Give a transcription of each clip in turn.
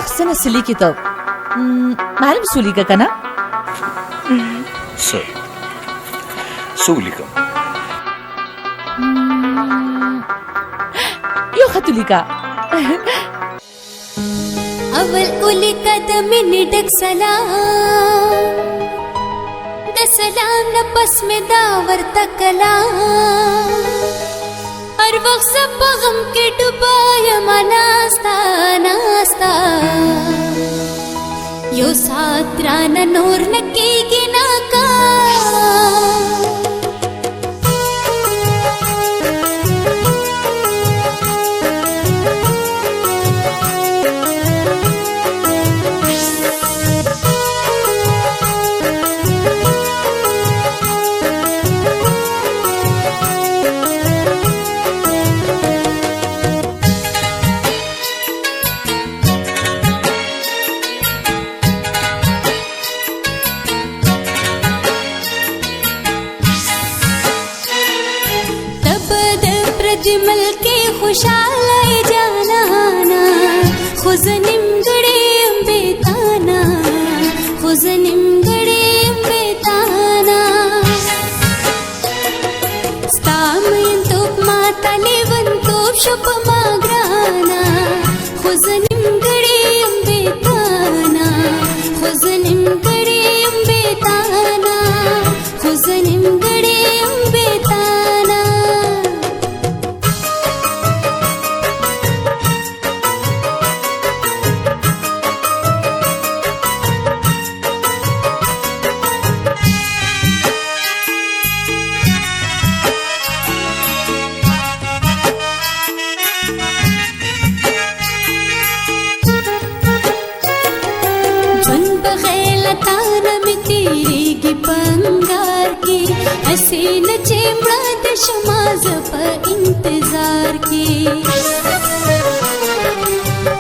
أحسن سليكي تو معلم سوليكا كنا سر سوليكا يو خطوليكا أول أولي قدم ندك سلام دا سلام نبس میں داور تکلام ہر وقت سب غم کے ڈبایا مناستا ناستا یو ساتھ رانا نور نکی گنا کا جمل کے خوشحال جانانا خزنم گڑیم بیتانا خزنم گڑیم بیتانا ستامین توپ ماتا لیون توپ شپ ماگرانا خزنم گڑیم بیتانا خزنم گڑیم بیتانا خزنم گڑیم بیتانا حسین چمڑا دشماز پا انتظار کی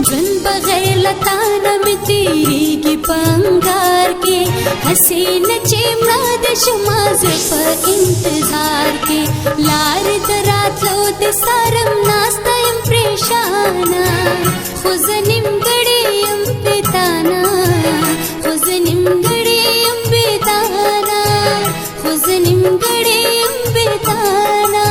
جن بغیر لطانا میں تیری کی پنگار کی حسین چمڑا دشماز پا انتظار کی لار درات لو دسارم ناستایم پریشانا خزنم گڑیم بیتانا خزنم گڑیم بیتانا خزنم گڑیم بیتانا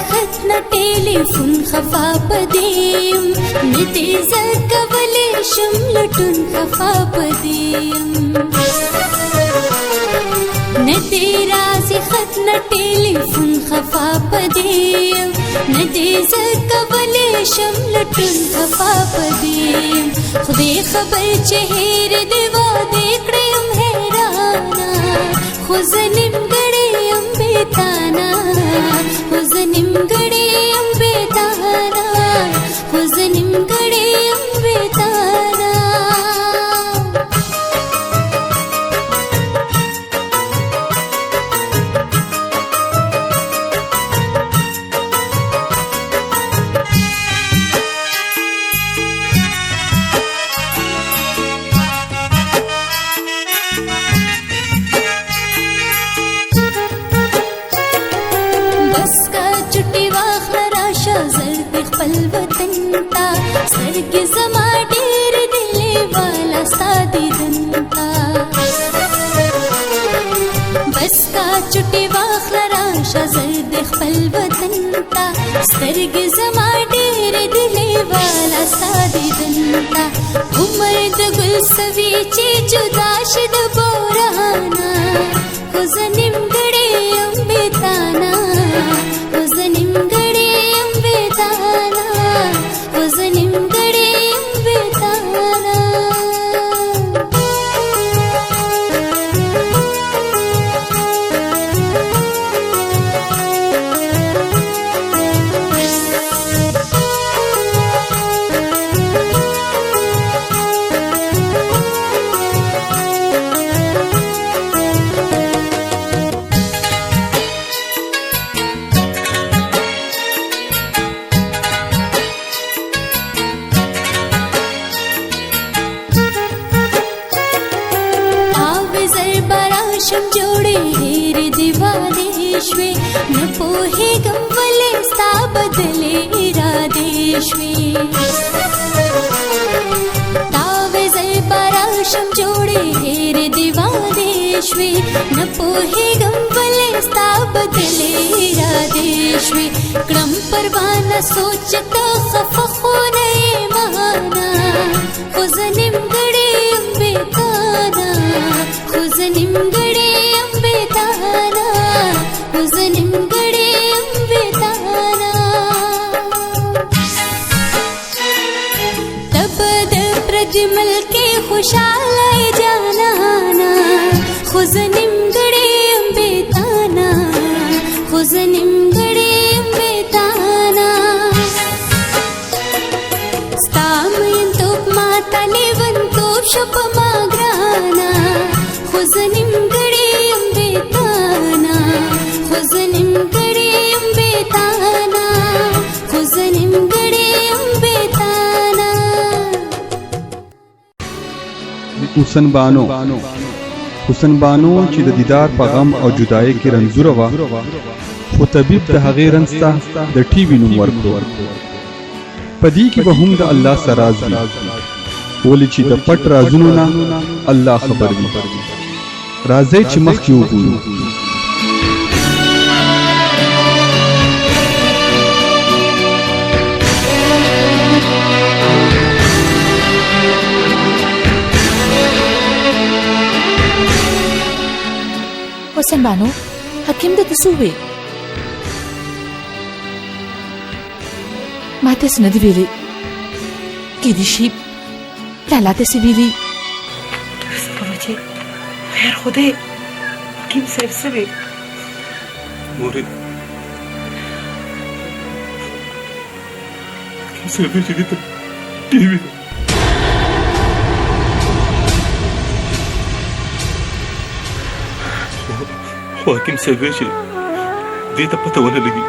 خط نہ ٹیلیفون خفا پدیم نتی زد کولی شملٹون خفا پدیم نتی رازی خط نہ ٹیلیفون خفا پدیم نتی زد کولی شملٹون خفا پدیم خودی خبر چہیر دیوا دیکھڑیم حیرانا خزنم گڑیم بیتانا خزنم گڑیم بیتانا خزنم گڑیم بیتانا سرگ زما ډیر دلی والا سادی دنتا بس کا چټي واخل راشه زرد خپل وطن تا سرگ زما ډیر دلی والا سادی دنتا عمر د ګل سوي چې جدا شد بورانا خزنم ګړې بیتانا خزنم ګړې بیتانا خزنم گڑیم بیتانا पराशम जोड़े हेर दिवादेश्वे न पोहे गंवले सा बदले इरादेश्वे तावे जय पराशम जोड़े हेर दिवादेश्वे न पोहे गंवले सा बदले इरादेश्वे क्रम परवाना सोचता खफ खोने महाना खुजनिम गड़े अम्बे ताना खुजनिम गड़े अम्बे ताना खुजनिम गड़े अम्बे ताना तब द प्रजमल के खुशालाए जाना खुजनिम गड़े अम्बे ताना खुजनिम गड़े अम्बे ताना स्थामयन्तो माता लेवन्तो शपमाग्राना खुजनिम गड़े अम्बे ताना खुजनिम गड़े अम्बे ताना खुजनिम गड़े अम्बे ताना حسن بانو چې د دیدار په غم او جدای کې رنځوره وه خو طبیب د هغې رنځ ته د ټي وي نوم ورکړو په دې کې به هم د الله څه راز وي ولې چې د پټ رازونو نه الله خبر وي راځئ چې مخکې وګورو حسن بانو حکیم د څه وی ما تاسو نه دی ویلي کې دي شي لالا تاسو ویلي سمجھے خیر خدای حکیم صاحب سره مورید حکیم صاحب چې دې ته ټي وي حکیم صاحب چې دې ته پته ونه لګي